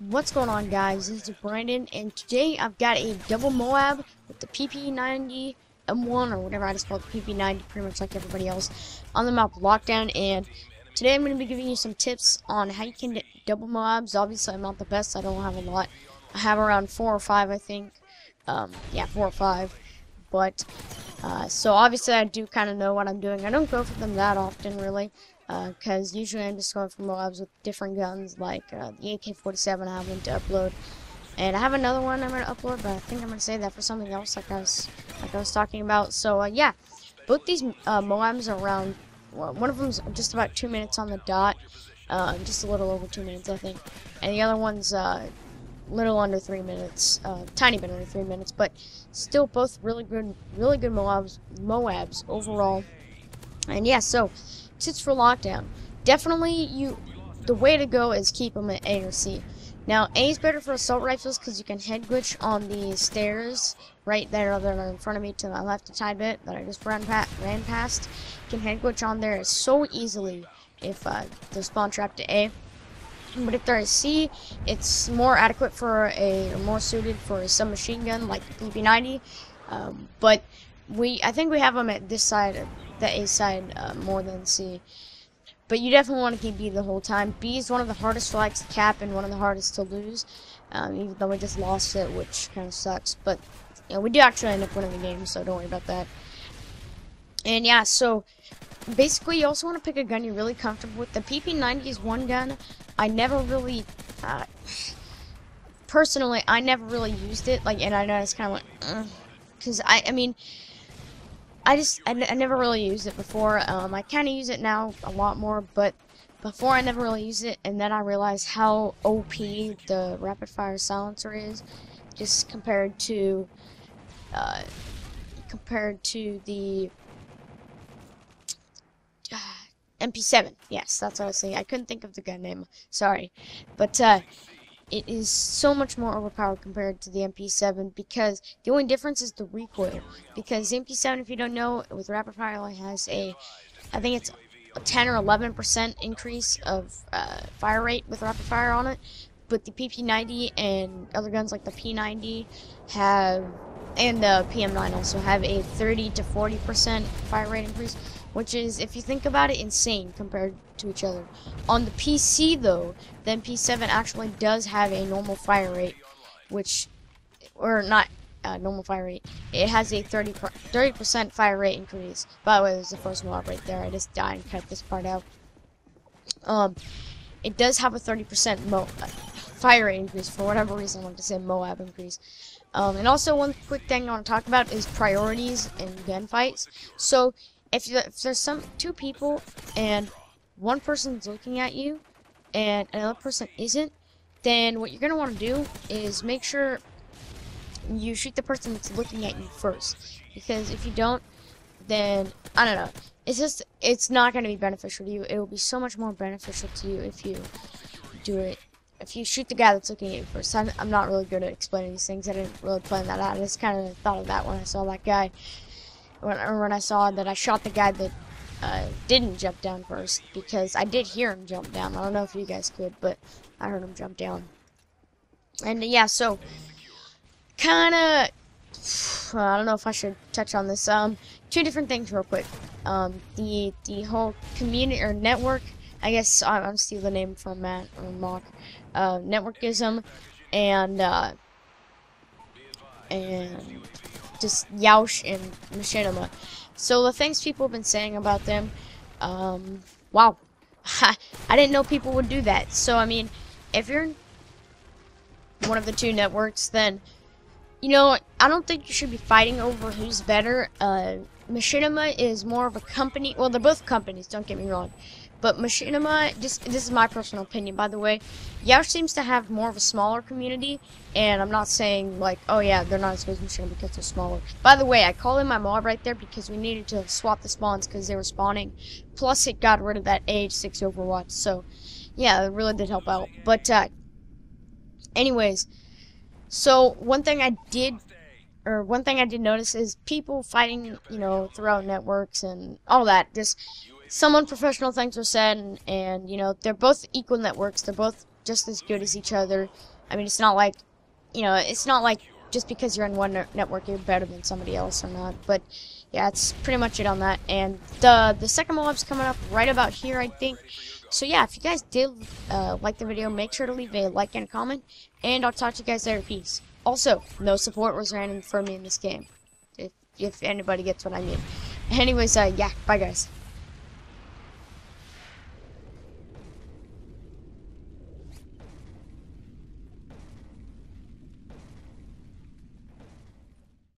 What's going on, guys? This is Brandon, and today I've got a double MOAB with the PP90 M1, or whatever I just call it, the PP90, pretty much like everybody else, on the map Lockdown. And today I'm going to be giving you some tips on how you can get double MOABs. Obviously, I'm not the best. I don't have a lot. I have around 4 or 5, I think. Yeah, 4 or 5. But so obviously I do kind of know what I'm doing. I don't go for them that often, really. Because usually I'm just going for MOABs with different guns, like the AK-47 I have one to upload, and I have another one I'm going to upload, but I think I'm going to save that for something else, like I was talking about. So yeah, both these MOABs are around. Well, one of them's just about 2 minutes on the dot, just a little over 2 minutes, I think, and the other one's little under 3 minutes, tiny bit under 3 minutes, but still both really good MOABs overall. And yeah, so tips for Lockdown. Definitely, the way to go is keep them at A or C. Now, A is better for assault rifles because you can head glitch on the stairs right there that are in front of me to my left a tiny bit that I just ran past. You can head glitch on there so easily if they're spawn trapped to A. But if they're a C, it's more adequate for or more suited for a submachine gun like the PP90. But I think we have them at this side, the A side, more than C. But you definitely want to keep B the whole time. B is one of the hardest flags to cap and one of the hardest to lose, even though we just lost it, which kind of sucks. But you know, we do actually end up winning the game, so don't worry about that. And yeah, so basically you also want to pick a gun you're really comfortable with. The PP90 is one gun I never really, personally, I never really used it. Like, and I know it's kind of like, because I mean, I never really used it before. I kind of use it now a lot more, but before I never really used it, and then I realized how OP the rapid fire silencer is, just compared to the MP7. Yes, that's what I was saying. I couldn't think of the gun name. Sorry, but it is so much more overpowered compared to the MP7 because the only difference is the recoil. Because the MP7, if you don't know, with rapid fire only has I think it's a 10 or 11% increase of fire rate with rapid fire on it. But the PP90 and other guns like the P90 and the PM9 also have a 30 to 40% fire rate increase, which is, if you think about it, insane compared to each other. On the PC, though, the MP7 actually does have a normal fire rate, or not normal fire rate. It has a 30% fire rate increase. By the way, there's the first MOAB right there. I just died and cut this part out. It does have a 30% fire rate increase. For whatever reason, I want to say MOAB increase. And also, one quick thing I want to talk about is priorities in gunfights. So, if there's two people and one person's looking at you and another person isn't, then what you're going to want to do is make sure you shoot the person that's looking at you first. Because if you don't, then, I don't know, it's not going to be beneficial to you. It will be so much more beneficial to you if you do it. If you shoot the guy that's looking at you first. I'm not really good at explaining these things. I didn't really plan that out. I just kind of thought of that when I saw that guy. When I saw that I shot the guy that didn't jump down first, because I did hear him jump down. I don't know if you guys could, but I heard him jump down. And yeah, so kind of, I don't know if I should touch on this. Two different things real quick. The whole community or network. I guess I'm stealing the name from Matt or Mock. Networkism and just Yaush and Machinima. So the things people have been saying about them, wow, I didn't know people would do that. So I mean, if you're in one of the two networks, then you know, I don't think you should be fighting over who's better. Machinima is more of a company. Well, they're both companies, don't get me wrong. But Machinima, this is my personal opinion, by the way. Yaush seems to have more of a smaller community, and I'm not saying, like, oh yeah, they're not as good as Machinima because they're smaller. By the way, I call in my MOAB right there because we needed to swap the spawns because they were spawning. Plus, it got rid of that AH6 Overwatch, so yeah, it really did help out. But, anyways, so one thing I did notice is people fighting, you know, throughout networks and all that. Just some unprofessional things were said, and you know, they're both equal networks. They're both just as good as each other. I mean, it's not like, it's not like just because you're on one network you're better than somebody else or not. But yeah, that's pretty much it on that. And the second MOAB's coming up right about here, I think. So yeah, if you guys did like the video, make sure to leave a like and a comment, and I'll talk to you guys later. Peace. Also, no support was random for me in this game, if anybody gets what I mean. Anyways, yeah, bye guys.